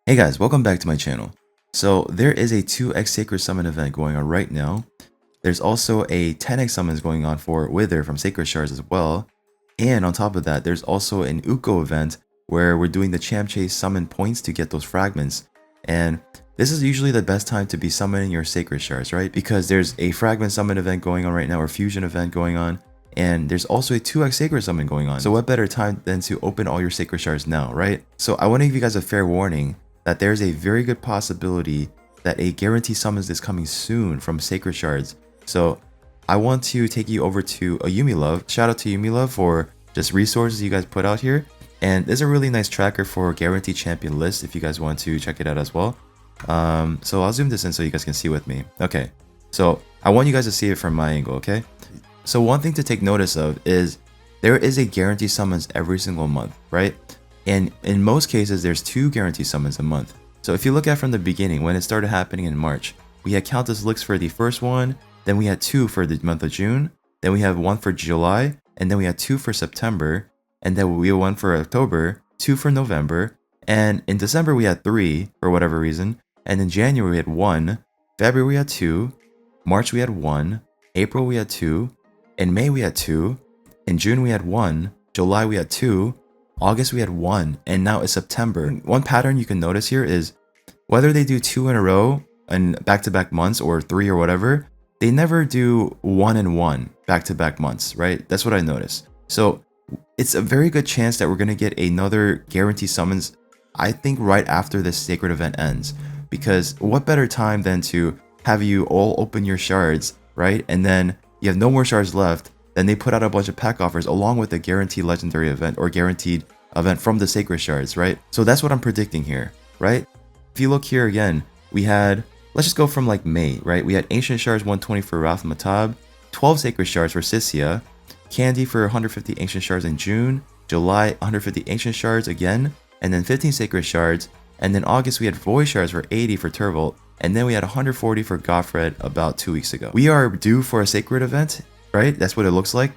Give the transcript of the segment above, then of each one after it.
Hey guys, welcome back to my channel. So there is a 2x Sacred Summon event going on right now. There's also a 10x summons going on for Wythir from Sacred Shards as well. And on top of that, there's also an Ukko event where we're doing the champ chase summon points to get those fragments. And this is usually the best time to be summoning your Sacred Shards, right? Because there's a fragment summon event going on right now, or fusion event going on. And there's also a 2x Sacred Summon going on. So what better time than to open all your Sacred Shards now, right? So I want to give you guys a fair warning that there's a very good possibility that a guarantee summons is coming soon from Sacred Shards. So I want to take you over to a Yumilove. Shout out to Yumilove for just resources you guys put out here. And there's a really nice tracker for guaranteed champion list if you guys want to check it out as well. So I'll zoom this in so you guys can see with me. Okay, so I want you guys to see it from my angle, okay? So one thing to take notice of is there is a guarantee summons every single month, right? And in most cases, there's 2 guarantee summons a month. So if you look at from the beginning, when it started happening in March, we had Countess Lix for the first one, then we had 2 for the month of June, then we have 1 for July, and then we had 2 for September, and then we had 1 for October, 2 for November, and in December we had 3 for whatever reason, and in January we had 1, February we had 2, March we had 1, April we had 2, in May we had 2, in June we had 1, July we had 2, August we had 1, and now it's September. One pattern you can notice here is whether they do 2 in a row and back-to-back months or 3 or whatever, they never do 1 and 1 back-to-back months, right? That's what I noticed. So it's a very good chance that we're going to get another guarantee summons, I think, right after this sacred event ends. Because what better time than to have you all open your shards, right? And then you have no more shards left. Then they put out a bunch of pack offers along with the guaranteed legendary event or guaranteed event from the Sacred Shards, right? So that's what I'm predicting here, right? If you look here again, we had, let's just go from like May, right? We had Ancient Shards 120 for Ralph Matab, 12 Sacred Shards for Sisia, Candy for 150 Ancient Shards in June, July 150 Ancient Shards again, and then 15 Sacred Shards, and then August we had Void Shards for 80 for Turvold, and then we had 140 for Goffred about 2 weeks ago. We are due for a Sacred event, right? That's what it looks like.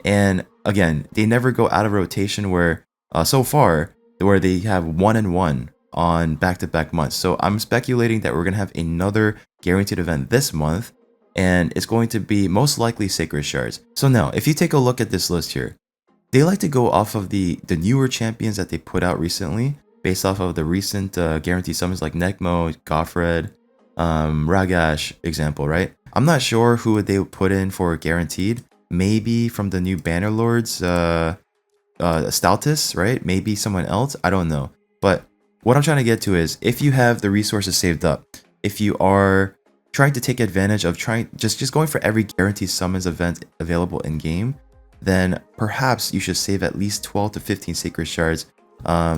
And again, they never go out of rotation where so far where they have 1 and 1 on back-to-back months. So I'm speculating that we're going to have another guaranteed event this month, and it's going to be most likely Sacred Shards. So now, if you take a look at this list here, they like to go off of the newer champions that they put out recently, based off of the recent guaranteed summons like Nekmo, Goffred, Ragash example, right? I'm not sure who they would put in for guaranteed. Maybe from the new Bannerlords, Stoutus, right? Maybe someone else. I don't know. But what I'm trying to get to is if you have the resources saved up, if you are trying to take advantage of just going for every guaranteed summons event available in game, then perhaps you should save at least 12 to 15 Sacred Shards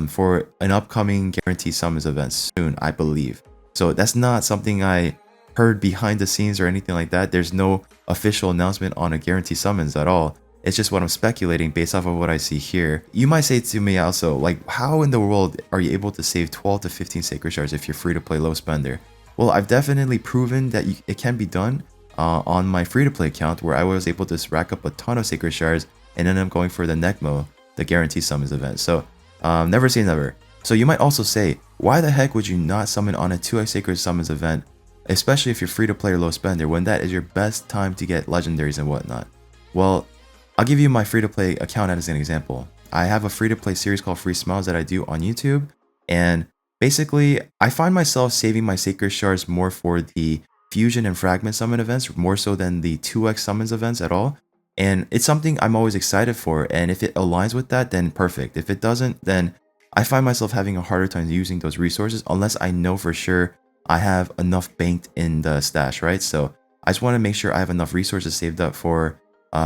for an upcoming guaranteed summons event soon, I believe. So that's not something I heard behind the scenes or anything like that. There's no official announcement on a guarantee summons at all. It's just what I'm speculating based off of what I see here. You might say to me also, like, how in the world are you able to save 12 to 15 Sacred Shards if you're free to play low spender? Well, I've definitely proven that it can be done on my free to play account, where I was able to rack up a ton of Sacred Shards and then I'm going for the Nekmo, the guarantee summons event. So never say never. So you might also say, why the heck would you not summon on a 2x Sacred Summons event, especially if you're free to play or low spender, when that is your best time to get legendaries and whatnot? Well, I'll give you my free to play account as an example. I have a free to play series called Free Smiles that I do on YouTube, and basically I find myself saving my Sacred Shards more for the fusion and fragment summon events, more so than the 2x summons events at all. And it's something I'm always excited for, and if it aligns with that, then perfect. If it doesn't, then I find myself having a harder time using those resources unless I know for sure I have enough banked in the stash, right? So I just want to make sure I have enough resources saved up for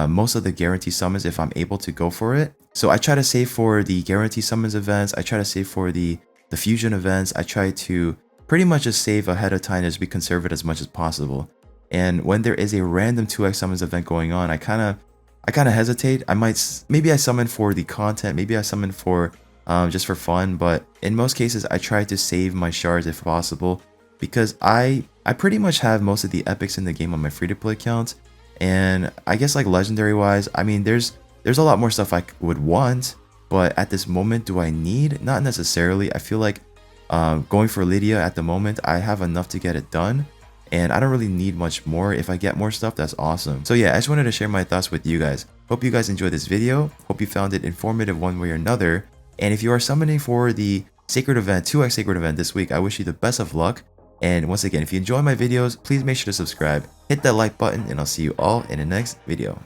most of the guarantee summons if I'm able to go for it. So I try to save for the guarantee summons events. I try to save for the fusion events. I try to pretty much just save ahead of time, as be conservative as much as possible. And when there is a random 2x summons event going on, I kind of hesitate. Maybe I summon for the content, maybe I summon for just for fun, but in most cases I try to save my shards if possible, because I pretty much have most of the epics in the game on my free to play account. And I guess like legendary wise, I mean there's a lot more stuff I would want, but at this moment, do I need? Not necessarily. I feel like Going for Lydia at the moment, I have enough to get it done. And I don't really need much more. If I get more stuff, that's awesome. So yeah, I just wanted to share my thoughts with you guys. Hope you guys enjoyed this video. Hope you found it informative one way or another. And if you are summoning for the Sacred event, 2x Sacred event this week, I wish you the best of luck. And once again, if you enjoy my videos, please make sure to subscribe, hit that like button, and I'll see you all in the next video.